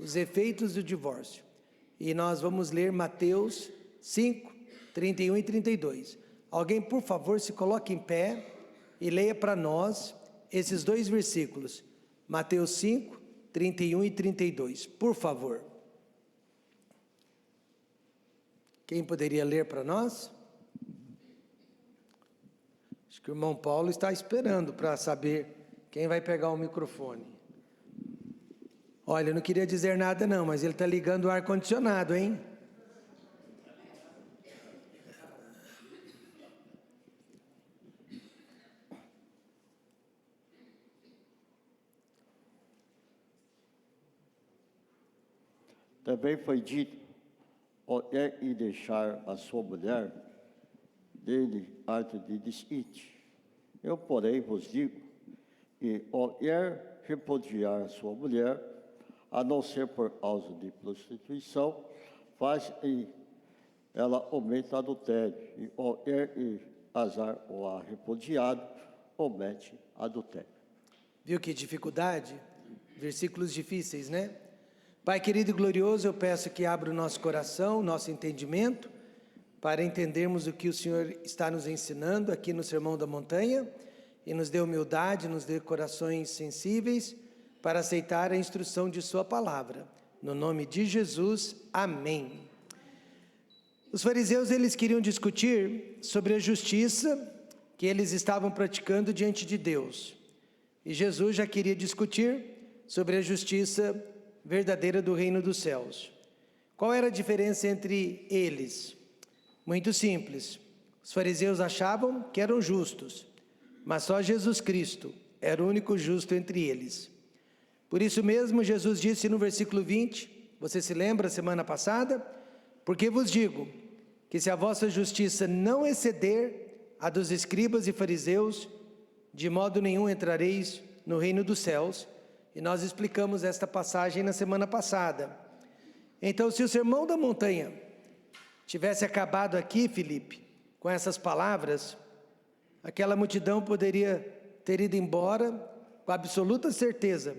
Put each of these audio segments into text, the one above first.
os efeitos do divórcio. E nós vamos ler Mateus 5, 31 e 32. Alguém, por favor, se coloque em pé e leia para nós esses dois versículos. Mateus 5, 31 e 32. Por favor. Quem poderia ler para nós? Acho que o irmão Paulo está esperando para saber quem vai pegar o microfone. Olha, eu não queria dizer nada não, mas ele está ligando o ar-condicionado, hein? Também foi dito, olhar e deixar a sua mulher, dele arte de desquite. Eu, porém, vos digo, que olhar repudiar a sua mulher, a não ser por causa de prostituição, faz e ela aumenta adultério, e olhar e azar ou a repudiado, comete adultério. Viu que dificuldade? Versículos difíceis, né? Pai querido e glorioso, eu peço que abra o nosso coração, nosso entendimento, para entendermos o que o Senhor está nos ensinando aqui no Sermão da Montanha, e nos dê humildade, nos dê corações sensíveis, para aceitar a instrução de sua palavra. No nome de Jesus, amém. Os fariseus, eles queriam discutir sobre a justiça que eles estavam praticando diante de Deus. E Jesus já queria discutir sobre a justiça verdadeira do reino dos céus. Qual era a diferença entre eles? Muito simples. Os fariseus achavam que eram justos, mas só Jesus Cristo era o único justo entre eles. Por isso mesmo, Jesus disse no versículo 20, você se lembra semana passada? Porque vos digo que se a vossa justiça não exceder a dos escribas e fariseus, de modo nenhum entrareis no reino dos céus. E nós explicamos esta passagem na semana passada. Então, se o Sermão da Montanha tivesse acabado aqui, Felipe, com essas palavras, aquela multidão poderia ter ido embora com absoluta certeza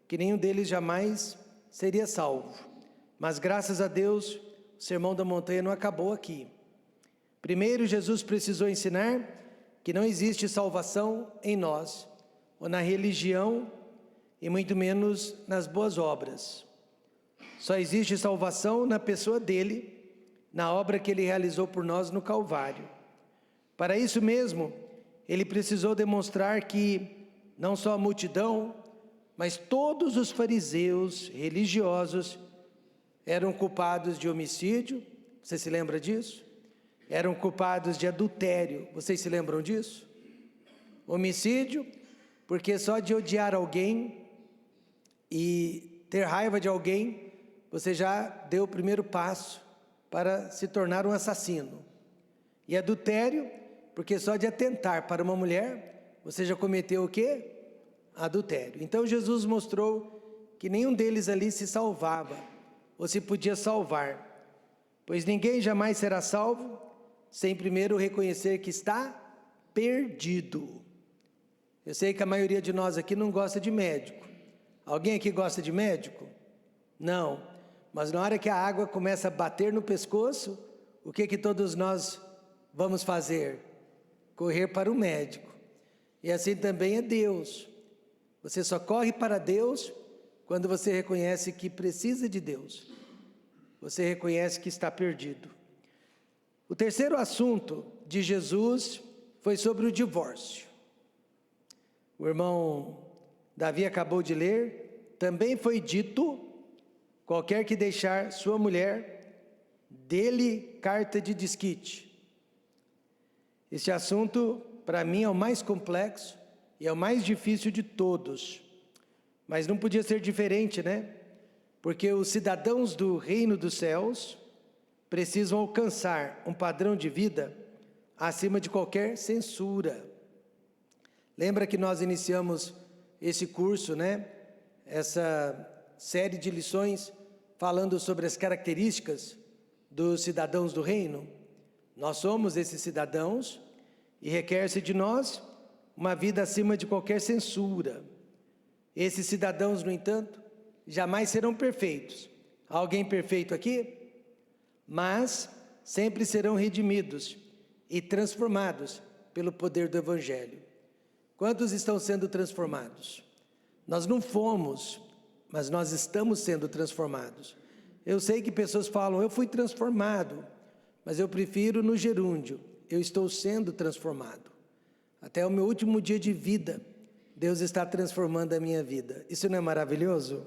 que nenhum deles jamais seria salvo. Mas graças a Deus, o Sermão da Montanha não acabou aqui. Primeiro, Jesus precisou ensinar que não existe salvação em nós, ou na religião, e muito menos nas boas obras. Só existe salvação na pessoa dele, na obra que ele realizou por nós no Calvário. Para isso mesmo, ele precisou demonstrar que não só a multidão, mas todos os fariseus religiosos eram culpados de homicídio. Você se lembra disso? Eram culpados de adultério. Vocês se lembram disso? Homicídio, porque só de odiar alguém e ter raiva de alguém, você já deu o primeiro passo para se tornar um assassino. E adultério, porque só de atentar para uma mulher, você já cometeu o quê? Adultério. Então Jesus mostrou que nenhum deles ali se salvava, ou se podia salvar, pois ninguém jamais será salvo sem primeiro reconhecer que está perdido. Eu sei que a maioria de nós aqui não gosta de médico. Alguém aqui gosta de médico? Não. Mas na hora que a água começa a bater no pescoço, o que todos nós vamos fazer? Correr para o médico. E assim também é Deus. Você só corre para Deus quando você reconhece que precisa de Deus. Você reconhece que está perdido. O terceiro assunto de Jesus foi sobre o divórcio. O irmão Davi acabou de ler, também foi dito, qualquer que deixar sua mulher, dê-lhe carta de desquite. Este assunto, para mim, é o mais complexo e é o mais difícil de todos. Mas não podia ser diferente, né? Porque os cidadãos do reino dos céus precisam alcançar um padrão de vida acima de qualquer censura. Lembra que nós iniciamos esse curso, né? Essa série de lições falando sobre as características dos cidadãos do reino? Nós somos esses cidadãos e requer-se de nós uma vida acima de qualquer censura. Esses cidadãos, no entanto, jamais serão perfeitos. Há alguém perfeito aqui? Mas sempre serão redimidos e transformados pelo poder do Evangelho. Quantos estão sendo transformados? Nós não fomos, mas nós estamos sendo transformados. Eu sei que pessoas falam, eu fui transformado, mas eu prefiro no gerúndio, eu estou sendo transformado. Até o meu último dia de vida, Deus está transformando a minha vida. Isso não é maravilhoso?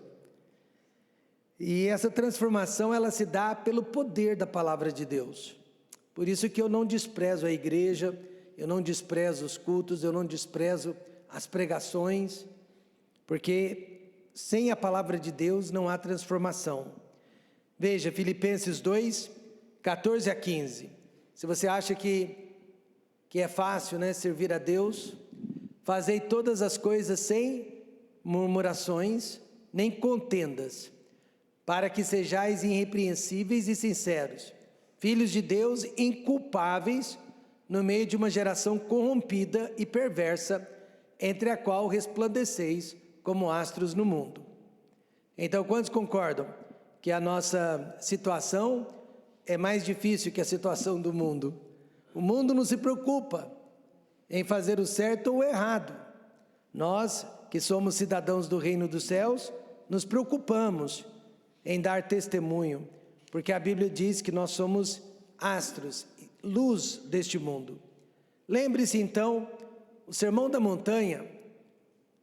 E essa transformação, ela se dá pelo poder da palavra de Deus. Por isso que eu não desprezo a igreja, eu não desprezo os cultos, eu não desprezo as pregações, porque sem a palavra de Deus não há transformação. Veja, Filipenses 2, 14 a 15. Se você acha que é fácil, né, servir a Deus, fazei todas as coisas sem murmurações, nem contendas, para que sejais irrepreensíveis e sinceros, filhos de Deus inculpáveis, no meio de uma geração corrompida e perversa, entre a qual resplandeceis como astros no mundo. Então, quantos concordam que a nossa situação é mais difícil que a situação do mundo? O mundo não se preocupa em fazer o certo ou o errado. Nós, que somos cidadãos do reino dos céus, nos preocupamos em dar testemunho, porque a Bíblia diz que nós somos astros, luz deste mundo. Lembre-se então, o Sermão da Montanha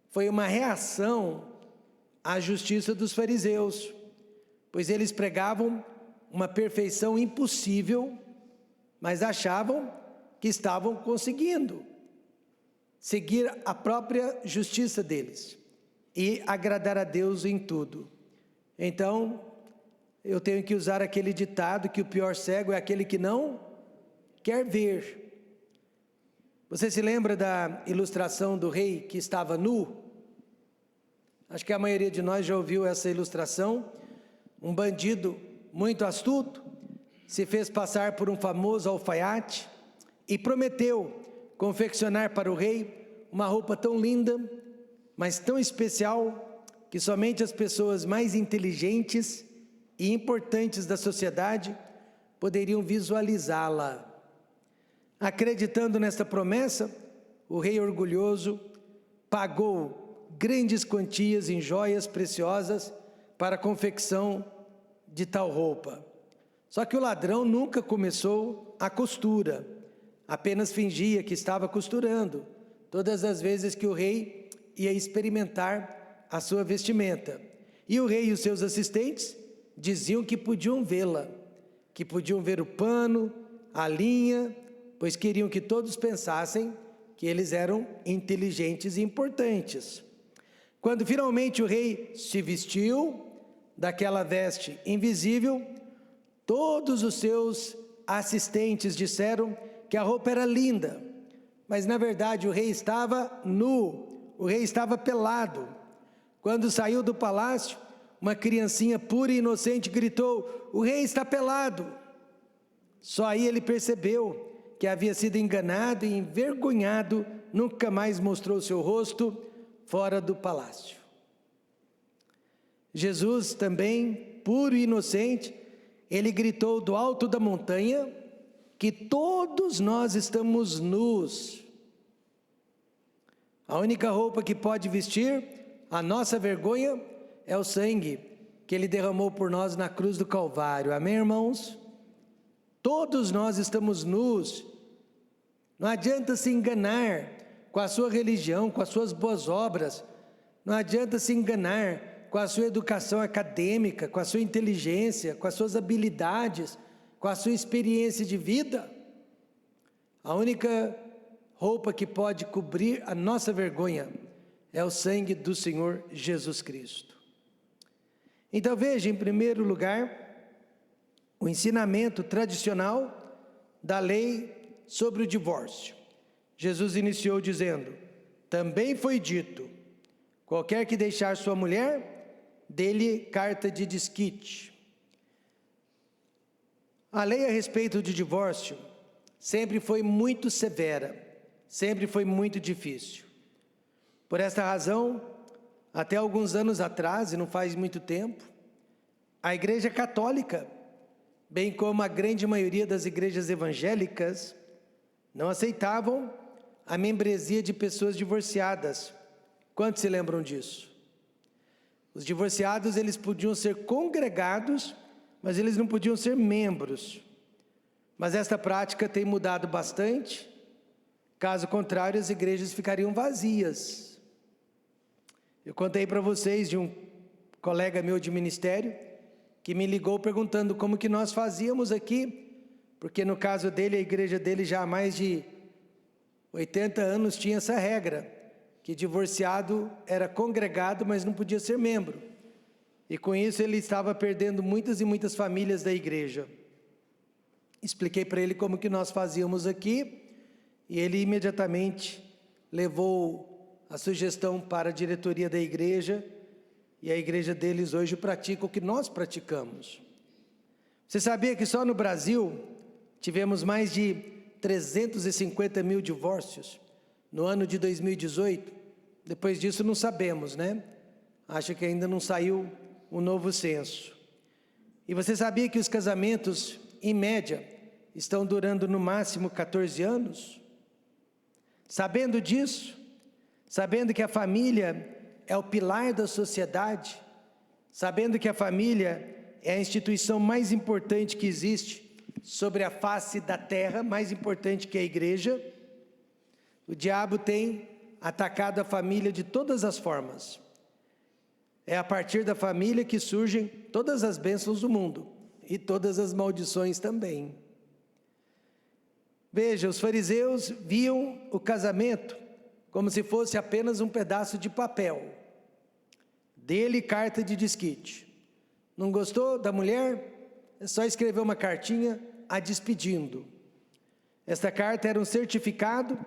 foi uma reação à justiça dos fariseus, pois eles pregavam uma perfeição impossível, mas achavam que estavam conseguindo seguir a própria justiça deles e agradar a Deus em tudo. Então, eu tenho que usar aquele ditado que o pior cego é aquele que não quer ver. Você se lembra da ilustração do rei que estava nu? Acho que a maioria de nós já ouviu essa ilustração. Um bandido muito astuto se fez passar por um famoso alfaiate e prometeu confeccionar para o rei uma roupa tão linda, mas tão especial, que somente as pessoas mais inteligentes e importantes da sociedade poderiam visualizá-la. Acreditando nesta promessa, o rei orgulhoso pagou grandes quantias em joias preciosas para a confecção de tal roupa. Só que o ladrão nunca começou a costura, apenas fingia que estava costurando, todas as vezes que o rei ia experimentar a sua vestimenta. E o rei e os seus assistentes diziam que podiam vê-la, que podiam ver o pano, a linha, pois queriam que todos pensassem que eles eram inteligentes e importantes. Quando finalmente o rei se vestiu daquela veste invisível, todos os seus assistentes disseram que a roupa era linda, mas na verdade o rei estava nu, o rei estava pelado. Quando saiu do palácio, uma criancinha pura e inocente gritou: "O rei está pelado!" Só aí ele percebeu que havia sido enganado e envergonhado, nunca mais mostrou seu rosto fora do palácio. Jesus também, puro e inocente, ele gritou do alto da montanha que todos nós estamos nus. A única roupa que pode vestir a nossa vergonha é o sangue que ele derramou por nós na cruz do Calvário. Amém, irmãos? Todos nós estamos nus. Não adianta se enganar com a sua religião, com as suas boas obras. Não adianta se enganar com a sua educação acadêmica, com a sua inteligência, com as suas habilidades, com a sua experiência de vida. A única roupa que pode cobrir a nossa vergonha é o sangue do Senhor Jesus Cristo. Então veja, em primeiro lugar, o ensinamento tradicional da lei sobre o divórcio. Jesus iniciou dizendo: também foi dito, qualquer que deixar sua mulher, dê-lhe carta de desquite. A lei a respeito de divórcio sempre foi muito severa, sempre foi muito difícil. Por esta razão, Até alguns anos atrás, e não faz muito tempo, a Igreja Católica, bem como a grande maioria das igrejas evangélicas, não aceitavam a membresia de pessoas divorciadas. Quantos se lembram disso? Os divorciados, eles podiam ser congregados, mas eles não podiam ser membros. Mas esta prática tem mudado bastante. Caso contrário, as igrejas ficariam vazias. Eu contei para vocês de um colega meu de ministério que me ligou perguntando como que nós fazíamos aqui, porque no caso dele, a igreja dele já há mais de 80 anos tinha essa regra, que divorciado era congregado, mas não podia ser membro. E com isso ele estava perdendo muitas e muitas famílias da igreja. Expliquei para ele como que nós fazíamos aqui, e ele imediatamente levou a sugestão para a diretoria da igreja, e a igreja deles hoje pratica o que nós praticamos. Você sabia que só no Brasil tivemos mais de 350 mil divórcios no ano de 2018? Depois disso não sabemos, né? Acho que ainda não saiu um novo censo. E você sabia que os casamentos, em média, estão durando no máximo 14 anos? Sabendo disso, sabendo que a família é o pilar da sociedade, sabendo que a família é a instituição mais importante que existe sobre a face da terra, mais importante que a igreja, o diabo tem atacado a família de todas as formas. É a partir da família que surgem todas as bênçãos do mundo e todas as maldições também. Veja, os fariseus viam o casamento como se fosse apenas um pedaço de papel. Dê-lhe carta de desquite. Não gostou da mulher? É só escrever uma cartinha a despedindo. Esta carta era um certificado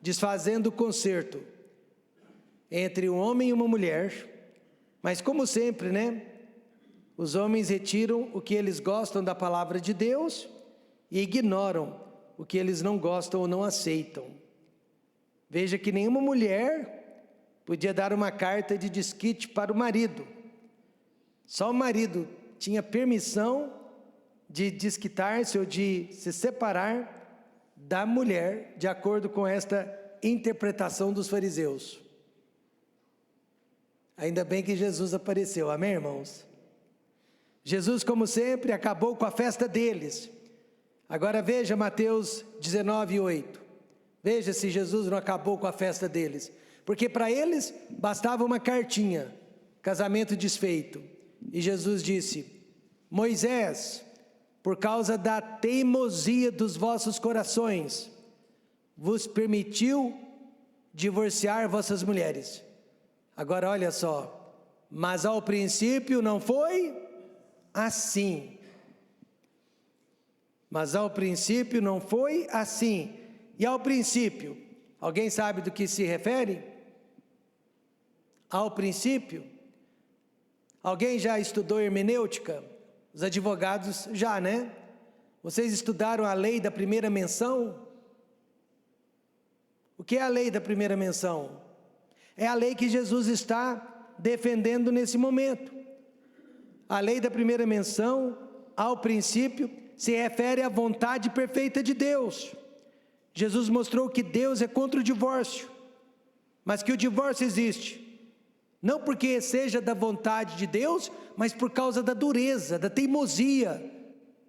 desfazendo o concerto entre um homem e uma mulher. Mas como sempre, né? Os homens retiram o que eles gostam da palavra de Deus e ignoram o que eles não gostam ou não aceitam. Veja que nenhuma mulher podia dar uma carta de desquite para o marido. Só o marido tinha permissão de desquitar-se ou de se separar da mulher, de acordo com esta interpretação dos fariseus. Ainda bem que Jesus apareceu, amém, irmãos? Jesus, como sempre, acabou com a festa deles. Agora veja Mateus 19:8. Veja se Jesus não acabou com a festa deles. Porque para eles bastava uma cartinha, casamento desfeito. E Jesus disse: Moisés, por causa da teimosia dos vossos corações, vos permitiu divorciar vossas mulheres. Agora olha só, mas ao princípio não foi assim. Mas ao princípio não foi assim. E ao princípio, alguém sabe do que se refere? Ao princípio? Alguém já estudou hermenêutica? Os advogados já, né? Vocês estudaram a lei da primeira menção? O que é a lei da primeira menção? É a lei que Jesus está defendendo nesse momento. A lei da primeira menção, ao princípio, se refere à vontade perfeita de Deus. Jesus mostrou que Deus é contra o divórcio, mas que o divórcio existe, não porque seja da vontade de Deus, mas por causa da dureza, da teimosia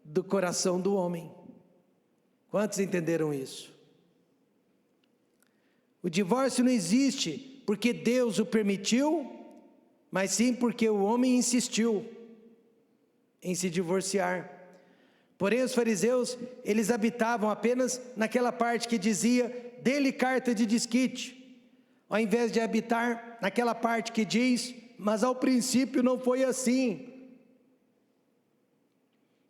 do coração do homem. Quantos entenderam isso? O divórcio não existe porque Deus o permitiu, mas sim porque o homem insistiu em se divorciar. Porém, os fariseus, eles habitavam apenas naquela parte que dizia, dê-lhe carta de desquite, ao invés de habitar naquela parte que diz, mas ao princípio não foi assim.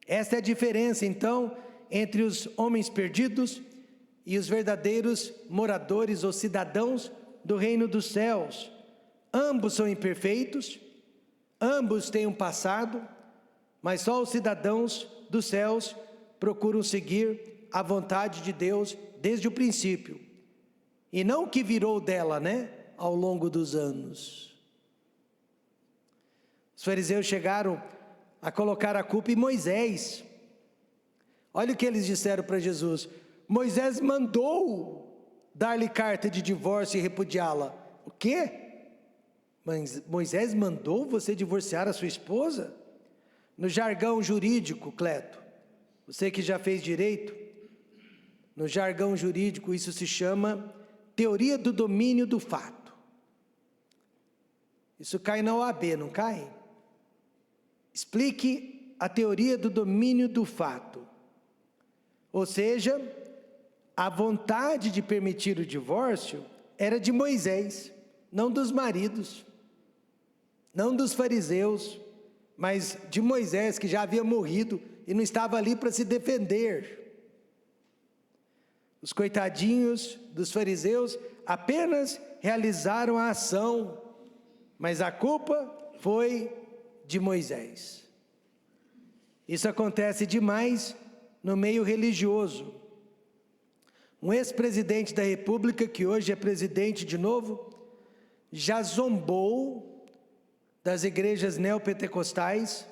Esta é a diferença, então, entre os homens perdidos e os verdadeiros moradores ou cidadãos do reino dos céus. Ambos são imperfeitos, ambos têm um passado, mas só os cidadãos dos céus procuram seguir a vontade de Deus desde o princípio, e não o que virou dela, né, ao longo dos anos. Os fariseus chegaram a colocar a culpa em Moisés. Olha o que eles disseram para Jesus: Moisés mandou dar-lhe carta de divórcio e repudiá-la. O quê? Mas Moisés mandou você divorciar a sua esposa? No jargão jurídico, Cleto, você que já fez direito, no jargão jurídico isso se chama teoria do domínio do fato. Isso cai na OAB, não cai? Explique a teoria do domínio do fato. Ou seja, a vontade de permitir o divórcio era de Moisés, não dos maridos, não dos fariseus, mas de Moisés, que já havia morrido e não estava ali para se defender. Os coitadinhos dos fariseus apenas realizaram a ação, mas a culpa foi de Moisés. Isso acontece demais no meio religioso. Um ex-presidente da República, que hoje é presidente de novo, já zombou das igrejas neopentecostais,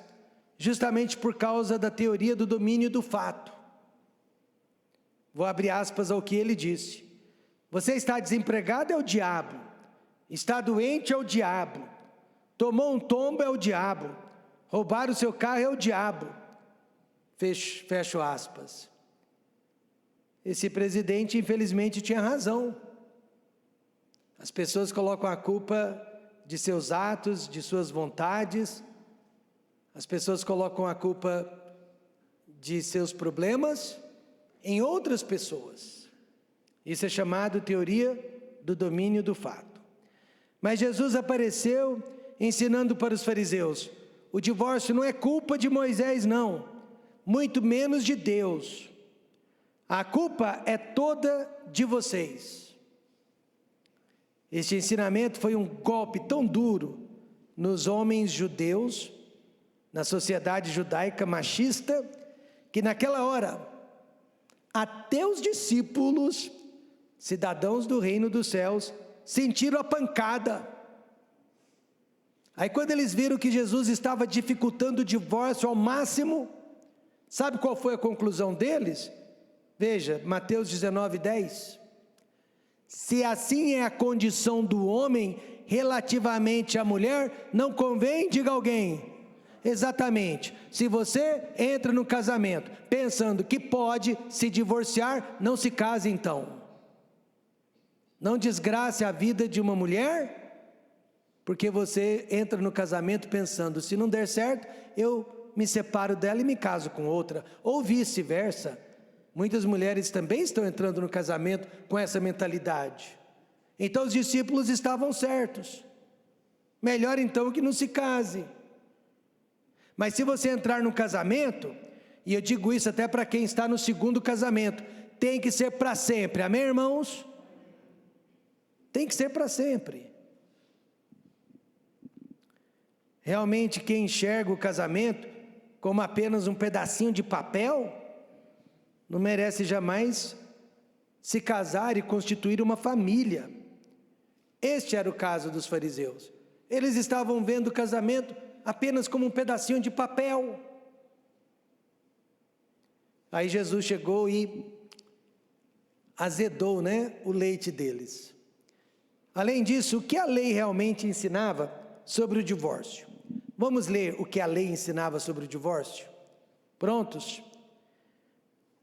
justamente por causa da teoria do domínio do fato. Vou abrir aspas ao que ele disse: você está desempregado, é o diabo; está doente, é o diabo; tomou um tombo, é o diabo; roubar o seu carro, é o diabo. Fecho aspas. Esse presidente, infelizmente, tinha razão. As pessoas colocam a culpa de seus atos, de suas vontades. As pessoas colocam a culpa de seus problemas em outras pessoas. Isso é chamado teoria do domínio do fato. Mas Jesus apareceu ensinando para os fariseus: o divórcio não é culpa de Moisés, não, muito menos de Deus. A culpa é toda de vocês. Este ensinamento foi um golpe tão duro nos homens judeus, na sociedade judaica machista, que naquela hora, até os discípulos, cidadãos do reino dos céus, sentiram a pancada. Aí quando eles viram que Jesus estava dificultando o divórcio ao máximo, sabe qual foi a conclusão deles? Veja, Mateus 19:10. Se assim é a condição do homem relativamente à mulher, não convém, diga alguém. Exatamente. Se você entra no casamento pensando que pode se divorciar, não se case então. Não desgrace a vida de uma mulher, porque você entra no casamento pensando: se não der certo, eu me separo dela e me caso com outra, ou vice-versa. Muitas mulheres também estão entrando no casamento com essa mentalidade. Então os discípulos estavam certos. Melhor então que não se case. Mas se você entrar no casamento, e eu digo isso até para quem está no segundo casamento, tem que ser para sempre, amém, irmãos? Tem que ser para sempre. Realmente quem enxerga o casamento como apenas um pedacinho de papel, não merece jamais se casar e constituir uma família. Este era o caso dos fariseus. Eles estavam vendo o casamento apenas como um pedacinho de papel. Aí Jesus chegou e azedou, o leite deles. Além disso, o que a lei realmente ensinava sobre o divórcio? Vamos ler o que a lei ensinava sobre o divórcio? Prontos?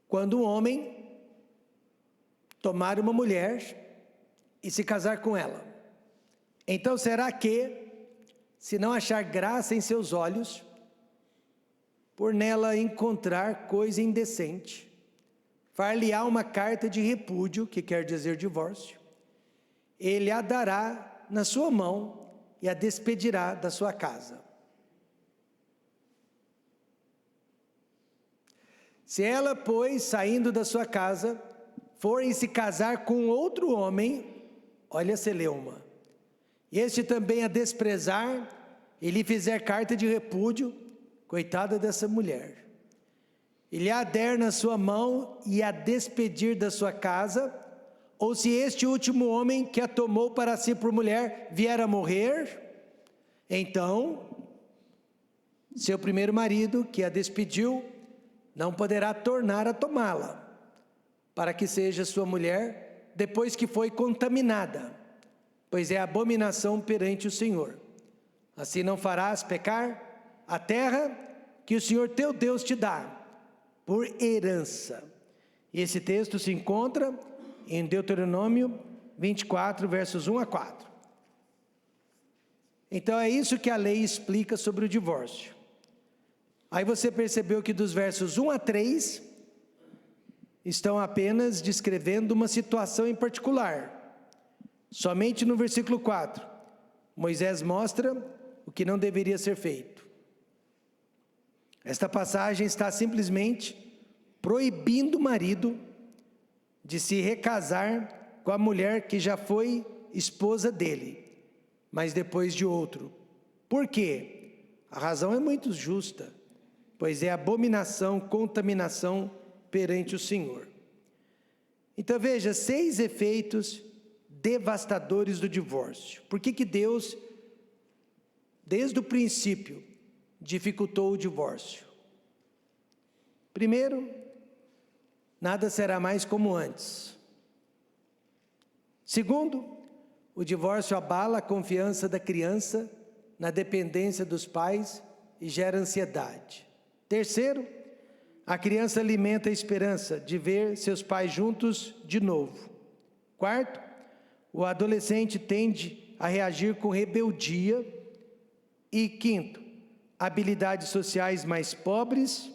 Quando um homem tomar uma mulher e se casar com ela, então será que, se não achar graça em seus olhos, por nela encontrar coisa indecente, far-lhe-á uma carta de repúdio, que quer dizer divórcio, ele a dará na sua mão e a despedirá da sua casa. Se ela, pois, saindo da sua casa, for em se casar com outro homem, olha a celeuma, e este também a desprezar, e lhe fizer carta de repúdio, coitada dessa mulher, ele a der na sua mão e a despedir da sua casa, ou se este último homem que a tomou para si por mulher vier a morrer, então Seu primeiro marido, que a despediu, não poderá tornar a tomá-la, para que seja sua mulher, depois que foi contaminada, pois é abominação perante o Senhor. Assim não farás pecar a terra que o Senhor teu Deus te dá, por herança. E esse texto se encontra em Deuteronômio 24, versos 1 a 4. Então é isso que a lei explica sobre o divórcio. Aí você percebeu que dos versos 1 a 3, estão apenas descrevendo uma situação em particular. Somente no versículo 4, Moisés mostra o que não deveria ser feito. Esta passagem está simplesmente proibindo o marido de se recasar com a mulher que já foi esposa dele, mas depois de outro. Por quê? A razão é muito justa, pois é abominação, contaminação perante o Senhor. Então veja, 6 efeitos devastadores do divórcio. Por que Deus, desde o princípio, dificultou o divórcio? Primeiro, nada será mais como antes. Segundo, o divórcio abala a confiança da criança na dependência dos pais e gera ansiedade. Terceiro, a criança alimenta a esperança de ver seus pais juntos de novo. Quarto, o adolescente tende a reagir com rebeldia. E quinto, habilidades sociais mais pobres.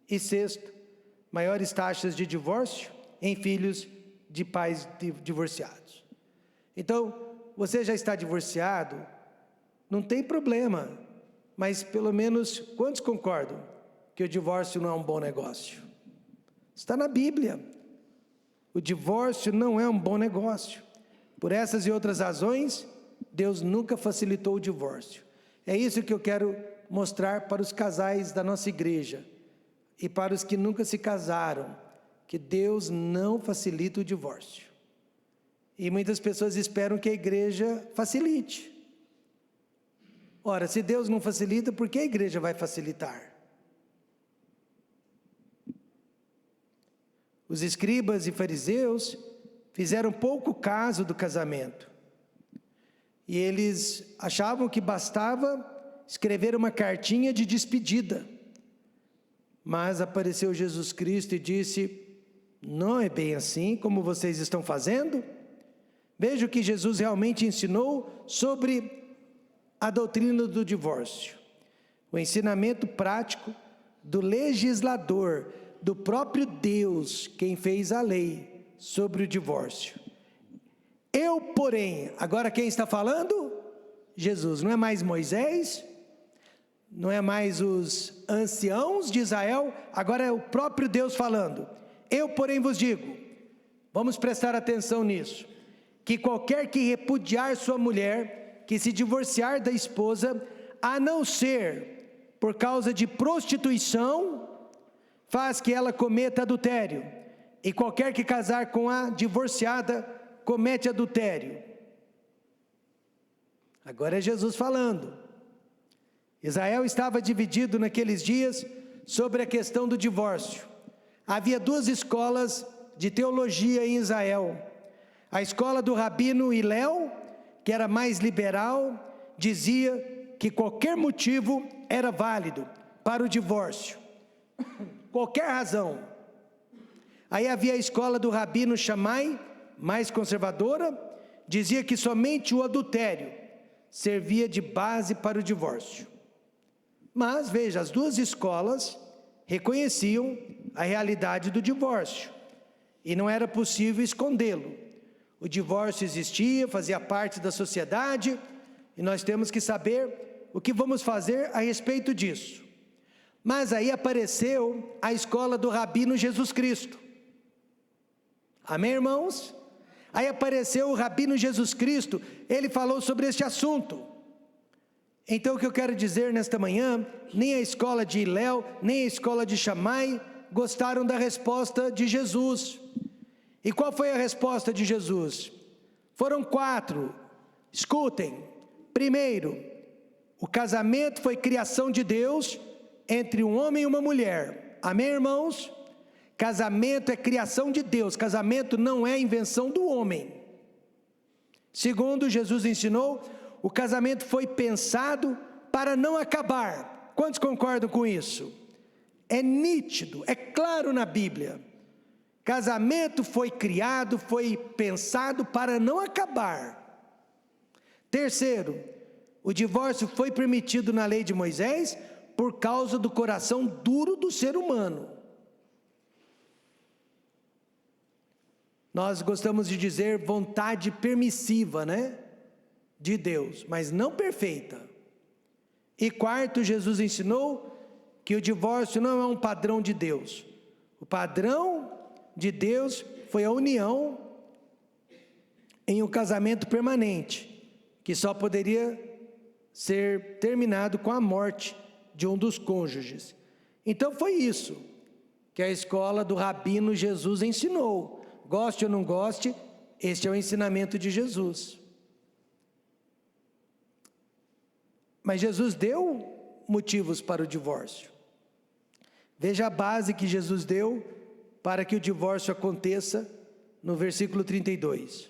E sexto, maiores taxas de divórcio em filhos de pais divorciados. Então, você já está divorciado? Não tem problema, mas pelo menos quantos concordam que o divórcio não é um bom negócio? Está na Bíblia. O divórcio não é um bom negócio. Por essas e outras razões, Deus nunca facilitou o divórcio. É isso que eu quero mostrar para os casais da nossa igreja e para os que nunca se casaram, que Deus não facilita o divórcio. E muitas pessoas esperam que a igreja facilite. Ora, se Deus não facilita, por que a igreja vai facilitar? Os escribas e fariseus fizeram pouco caso do casamento. E eles achavam que bastava escrever uma cartinha de despedida. Mas apareceu Jesus Cristo e disse: não é bem assim como vocês estão fazendo. Veja o que Jesus realmente ensinou sobre a doutrina do divórcio. O ensinamento prático do legislador, do próprio Deus, quem fez a lei sobre o divórcio. Eu, porém, agora quem está falando? Jesus, não é mais Moisés, não é mais os anciãos de Israel, agora é o próprio Deus falando. Eu, porém, vos digo, vamos prestar atenção nisso, que qualquer que repudiar sua mulher, que se divorciar da esposa, a não ser por causa de prostituição, faz que ela cometa adultério, e qualquer que casar com a divorciada, comete adultério. Agora é Jesus falando. Israel estava dividido naqueles dias sobre a questão do divórcio. Havia 2 escolas de teologia em Israel. A escola do rabino Hilel, que era mais liberal, dizia que qualquer motivo era válido para o divórcio. Qualquer razão. Aí havia a escola do rabino Shammai, mais conservadora, dizia que somente o adultério servia de base para o divórcio. Mas veja, as 2 escolas reconheciam a realidade do divórcio e não era possível escondê-lo. O divórcio existia, fazia parte da sociedade e nós temos que saber o que vamos fazer a respeito disso. Mas aí apareceu a escola do rabino Jesus Cristo. Amém, irmãos? Aí apareceu o rabino Jesus Cristo, ele falou sobre este assunto. Então o que eu quero dizer nesta manhã, nem a escola de Hilel, nem a escola de Shammai gostaram da resposta de Jesus. E qual foi a resposta de Jesus? Foram 4, escutem. Primeiro, O casamento foi criação de Deus entre um homem e uma mulher. Amém, irmãos? Casamento é criação de Deus. Casamento não é invenção do homem. Segundo Jesus ensinou, o casamento foi pensado para não acabar. Quantos concordam com isso? É nítido, é claro na Bíblia. Casamento foi criado, foi pensado para não acabar. Terceiro, o divórcio foi permitido na lei de Moisés por causa do coração duro do ser humano. Nós gostamos de dizer vontade permissiva, né? De Deus, mas não perfeita. E quarto, Jesus ensinou que o divórcio não é um padrão de Deus. O padrão de Deus foi a união em um casamento permanente, que só poderia ser terminado com a morte de um dos cônjuges. Então foi isso que a escola do Rabino Jesus ensinou. Goste ou não goste, este é o ensinamento de Jesus. Mas Jesus deu motivos para o divórcio. Veja a base que Jesus deu para que o divórcio aconteça no versículo 32.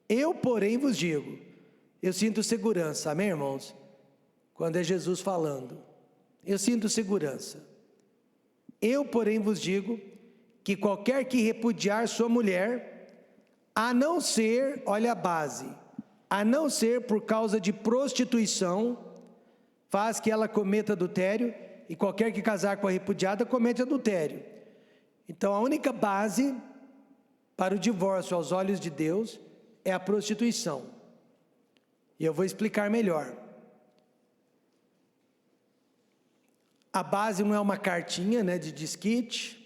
Eu, porém, vos digo, eu sinto segurança, amém, irmãos? Quando é Jesus falando, eu sinto segurança. Eu, porém, vos digo que qualquer que repudiar sua mulher, a não ser, olha a base, a não ser por causa de prostituição, faz que ela cometa adultério, e qualquer que casar com a repudiada comete adultério. Então a única base para o divórcio aos olhos de Deus é a prostituição. E eu vou explicar melhor. A base não é uma cartinha, né, de desquite,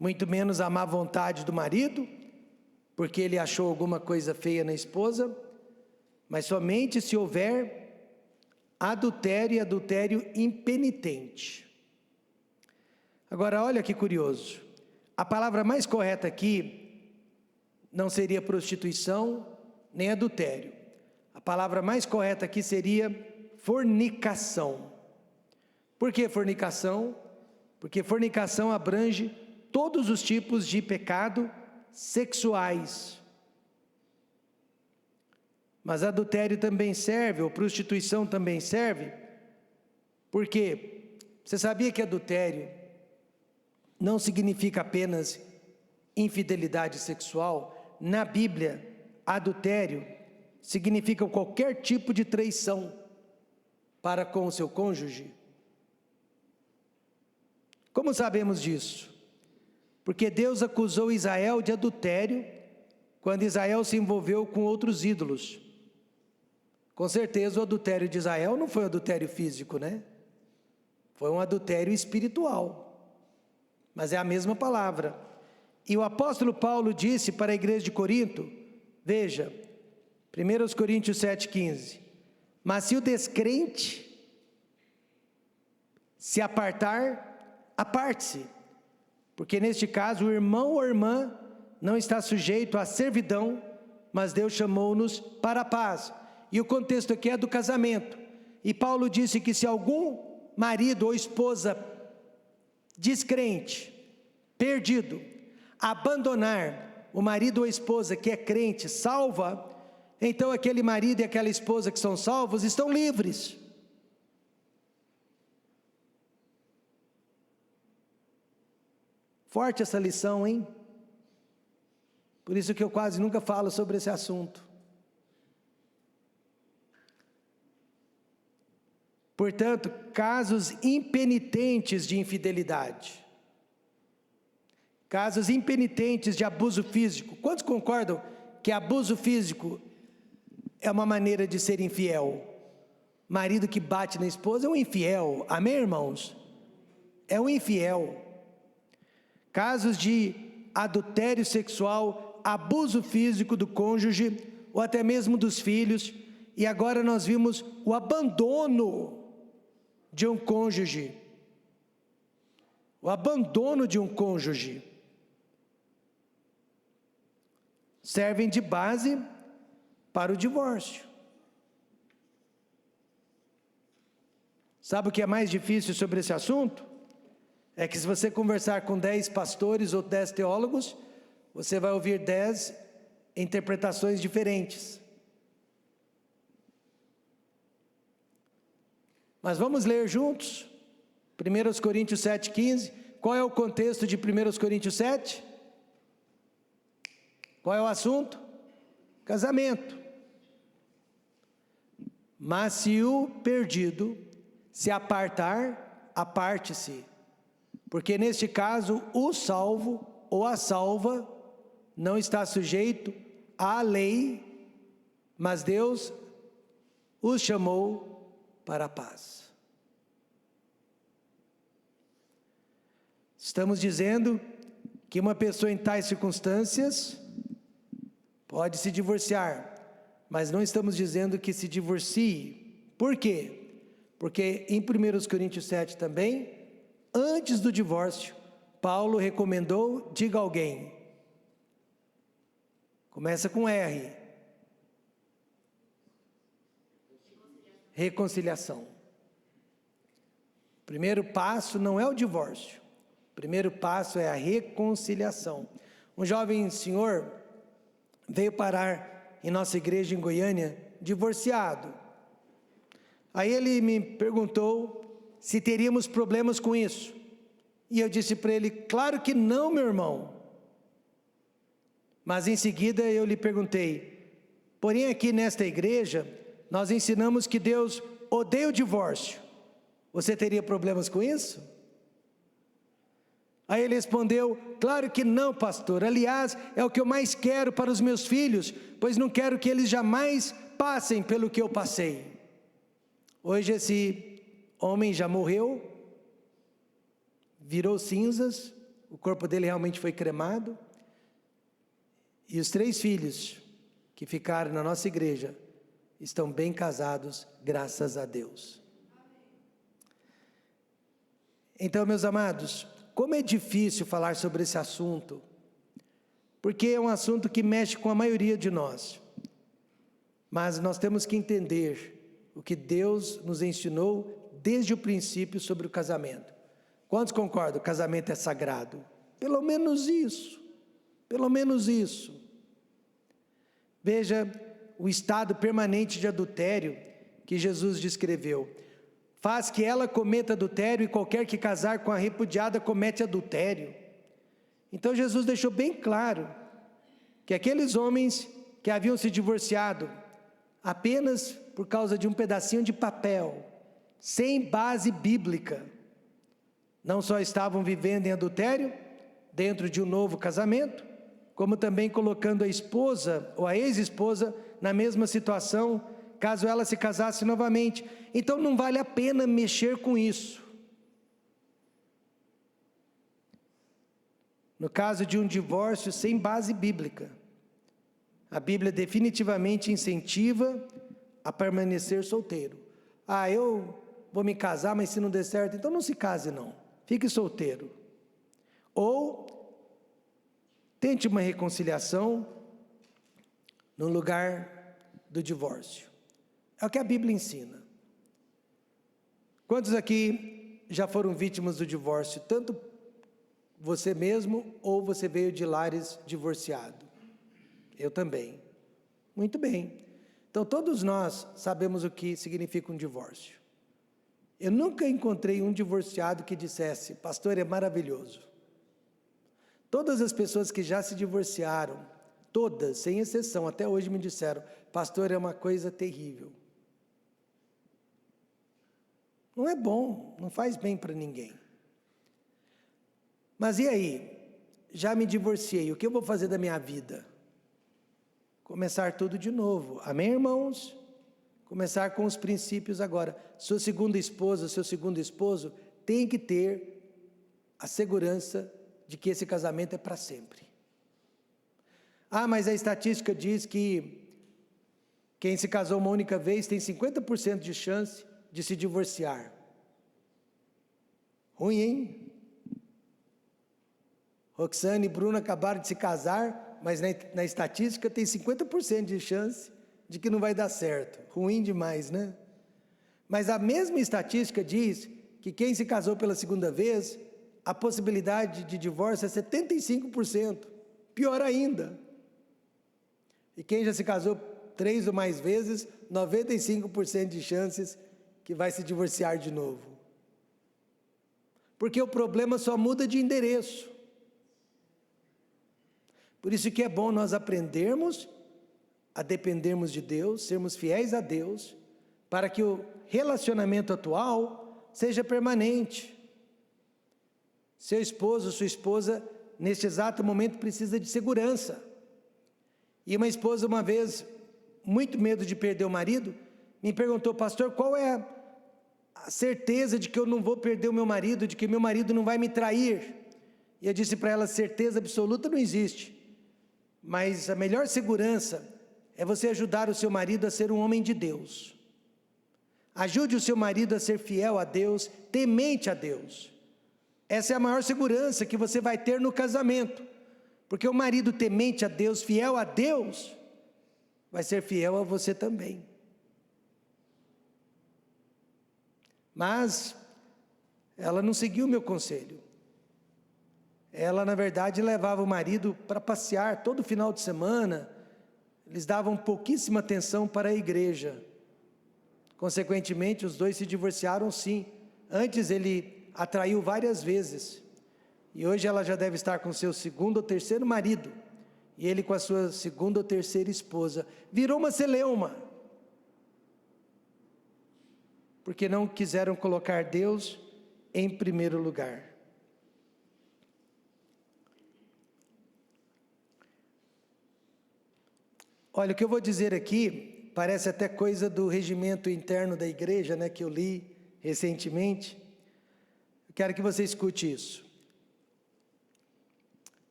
muito menos a má vontade do marido, porque ele achou alguma coisa feia na esposa, mas somente se houver adultério e adultério impenitente. Agora olha que curioso, a palavra mais correta aqui não seria prostituição nem adultério. A palavra mais correta aqui seria fornicação. Por que fornicação? Porque fornicação abrange todos os tipos de pecado sexuais. Mas adultério também serve, ou prostituição também serve, porque você sabia que adultério não significa apenas infidelidade sexual? Na Bíblia, adultério significa qualquer tipo de traição para com o seu cônjuge. Como sabemos disso? Porque Deus acusou Israel de adultério quando Israel se envolveu com outros ídolos. Com certeza o adultério de Israel não foi um adultério físico, né? Foi um adultério espiritual. Mas é a mesma palavra. E o apóstolo Paulo disse para a igreja de Corinto, veja, 1 Coríntios 7,15, mas se o descrente se apartar, aparte-se, porque neste caso o irmão ou irmã não está sujeito à servidão, mas Deus chamou-nos para a paz. E o contexto aqui é do casamento. E Paulo disse que se algum marido ou esposa descrente, perdido, abandonar o marido ou esposa que é crente, salva, então aquele marido e aquela esposa que são salvos estão livres. Forte essa lição, hein? Por isso que eu quase nunca falo sobre esse assunto. Portanto, casos impenitentes de infidelidade, casos impenitentes de abuso físico. Quantos concordam que abuso físico é uma maneira de ser infiel? Marido que bate na esposa é um infiel, amém, irmãos? É um infiel. Casos de adultério sexual, abuso físico do cônjuge, ou até mesmo dos filhos, e agora nós vimos o abandono de um cônjuge, o abandono de um cônjuge, servem de base para o divórcio. Sabe o que é mais difícil sobre esse assunto? É que se você conversar com 10 pastores ou 10 teólogos, você vai ouvir 10 interpretações diferentes. Mas vamos ler juntos? 1 Coríntios 7,15. Qual é o contexto de 1 Coríntios 7? Qual é o assunto? Casamento. Mas se o perdido se apartar, aparte-se. Porque neste caso, o salvo ou a salva não está sujeito à lei, mas Deus os chamou para a paz. Estamos dizendo que uma pessoa em tais circunstâncias pode se divorciar, mas não estamos dizendo que se divorcie. Por quê? Porque em 1 Coríntios 7 também, antes do divórcio, Paulo recomendou, diga alguém, começa com R, reconciliação. O primeiro passo não é o divórcio, o primeiro passo é a reconciliação. Um jovem senhor veio parar em nossa igreja em Goiânia, divorciado. Aí ele me perguntou se teríamos problemas com isso. E eu disse para ele, claro que não, meu irmão. Mas em seguida eu lhe perguntei, porém aqui nesta igreja, nós ensinamos que Deus odeia o divórcio. Você teria problemas com isso? Aí ele respondeu, claro que não, pastor. Aliás, é o que eu mais quero para os meus filhos, pois não quero que eles jamais passem pelo que eu passei. Hoje esse homem já morreu, virou cinzas, o corpo dele realmente foi cremado, e os 3 filhos que ficaram na nossa igreja estão bem casados, graças a Deus. Então, meus amados, como é difícil falar sobre esse assunto, porque é um assunto que mexe com a maioria de nós, mas nós temos que entender o que Deus nos ensinou desde o princípio sobre o casamento. Quantos concordam? O casamento é sagrado? Pelo menos isso, pelo menos isso. Veja o estado permanente de adultério que Jesus descreveu. Faz que ela cometa adultério e qualquer que casar com a repudiada comete adultério. Então Jesus deixou bem claro que aqueles homens que haviam se divorciado apenas por causa de um pedacinho de papel, sem base bíblica, não só estavam vivendo em adultério, dentro de um novo casamento, como também colocando a esposa ou a ex-esposa na mesma situação, caso ela se casasse novamente. Então não vale a pena mexer com isso. No caso de um divórcio sem base bíblica, a Bíblia definitivamente incentiva a permanecer solteiro. Eu vou me casar, mas se não der certo, então não se case não, fique solteiro. Ou tente uma reconciliação no lugar do divórcio. É o que a Bíblia ensina. Quantos aqui já foram vítimas do divórcio? Tanto você mesmo ou você veio de lares divorciado? Eu também. Muito bem. Então todos nós sabemos o que significa um divórcio. Eu nunca encontrei um divorciado que dissesse, pastor, é maravilhoso. Todas as pessoas que já se divorciaram, todas, sem exceção, até hoje me disseram, pastor, é uma coisa terrível. Não é bom, não faz bem para ninguém. Mas e aí? Já me divorciei, o que eu vou fazer da minha vida? Começar tudo de novo, amém, irmãos? Começar com os princípios agora. Sua segunda esposa, seu segundo esposo, tem que ter a segurança de que esse casamento é para sempre. Mas a estatística diz que quem se casou uma única vez tem 50% de chance de se divorciar. Ruim, hein? Roxane e Bruno acabaram de se casar, mas na estatística tem 50% de chance de que não vai dar certo. Ruim demais, né? Mas a mesma estatística diz que quem se casou pela segunda vez, a possibilidade de divórcio é 75%. Pior ainda. E quem já se casou 3 ou mais vezes, 95% de chances que vai se divorciar de novo. Porque o problema só muda de endereço. Por isso que é bom nós aprendermos a dependermos de Deus, sermos fiéis a Deus, para que o relacionamento atual seja permanente. Seu esposo, sua esposa, neste exato momento precisa de segurança. E uma esposa, uma vez, muito medo de perder o marido, me perguntou: pastor, qual é a certeza de que eu não vou perder o meu marido, de que meu marido não vai me trair? E eu disse para ela: certeza absoluta não existe, mas a melhor segurança é você ajudar o seu marido a ser um homem de Deus. Ajude o seu marido a ser fiel a Deus, temente a Deus. Essa é a maior segurança que você vai ter no casamento, porque o marido temente a Deus, fiel a Deus, vai ser fiel a você também. Mas ela não seguiu o meu conselho. Ela, na verdade, levava o marido para passear todo final de semana. Eles davam pouquíssima atenção para a igreja. Consequentemente, os dois se divorciaram, sim. Antes ele a traiu várias vezes. E hoje ela já deve estar com seu segundo ou terceiro marido. E ele com a sua segunda ou terceira esposa. Virou uma celeuma. Porque não quiseram colocar Deus em primeiro lugar. Olha, o que eu vou dizer aqui parece até coisa do regimento interno da igreja, né, que eu li recentemente. Eu quero que você escute isso.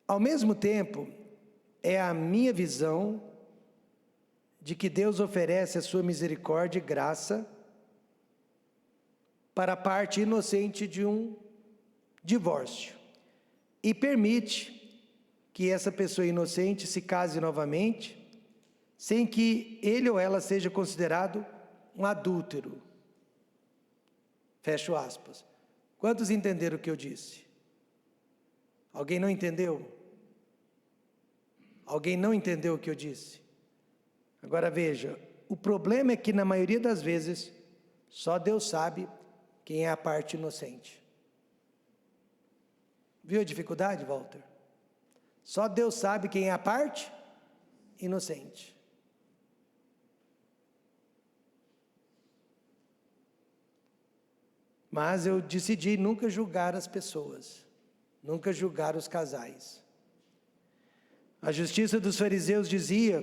Ao mesmo tempo, é a minha visão de que Deus oferece a sua misericórdia e graça para a parte inocente de um divórcio e permite que essa pessoa inocente se case novamente, sem que ele ou ela seja considerado um adúltero. Fecho aspas. Quantos entenderam o que eu disse? Alguém não entendeu? Alguém não entendeu o que eu disse? Agora veja, o problema é que na maioria das vezes, só Deus sabe quem é a parte inocente. Viu a dificuldade, Walter? Só Deus sabe quem é a parte inocente. Mas eu decidi nunca julgar as pessoas, nunca julgar os casais. A justiça dos fariseus dizia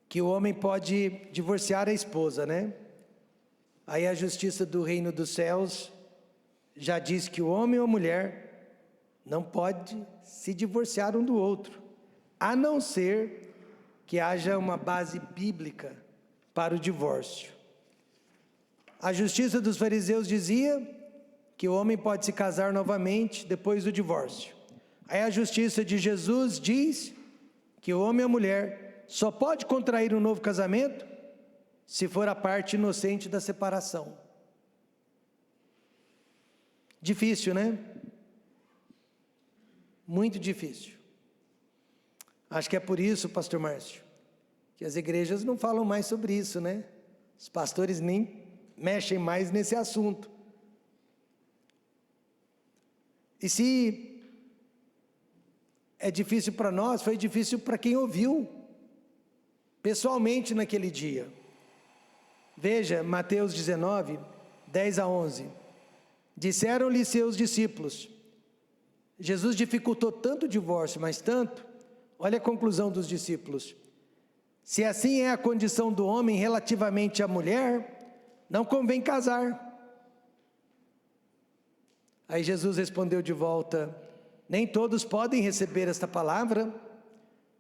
que o homem pode divorciar a esposa, né? Aí a justiça do reino dos céus já diz que o homem ou a mulher não pode se divorciar um do outro, a não ser que haja uma base bíblica para o divórcio. A justiça dos fariseus dizia que o homem pode se casar novamente depois do divórcio. Aí a justiça de Jesus diz que o homem e a mulher só pode contrair um novo casamento se for a parte inocente da separação. Difícil, né? Muito difícil. Acho que é por isso, pastor Márcio, que as igrejas não falam mais sobre isso, né? Os pastores nem mexem mais nesse assunto. E se é difícil para nós, foi difícil para quem ouviu pessoalmente naquele dia. Veja, Mateus 19, 10 a 11. Disseram-lhe seus discípulos. Jesus dificultou tanto o divórcio, mas tanto. Olha a conclusão dos discípulos. Se assim é a condição do homem relativamente à mulher, não convém casar. Aí Jesus respondeu de volta: nem todos podem receber esta palavra,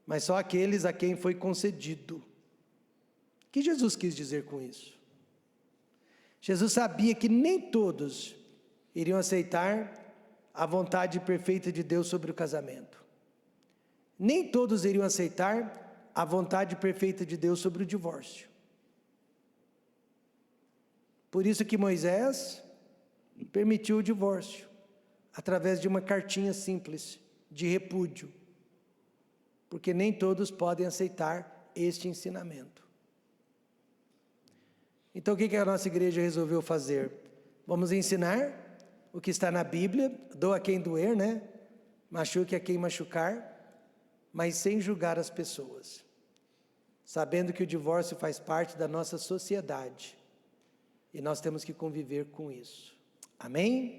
mas só aqueles a quem foi concedido. O que Jesus quis dizer com isso? Jesus sabia que nem todos iriam aceitar a vontade perfeita de Deus sobre o casamento. Nem todos iriam aceitar a vontade perfeita de Deus sobre o divórcio. Por isso que Moisés permitiu o divórcio, através de uma cartinha simples, de repúdio. Porque nem todos podem aceitar este ensinamento. Então o que a nossa igreja resolveu fazer? Vamos ensinar o que está na Bíblia, doa quem doer, né? Machuque a quem machucar, mas sem julgar as pessoas. Sabendo que o divórcio faz parte da nossa sociedade. E nós temos que conviver com isso. Amém?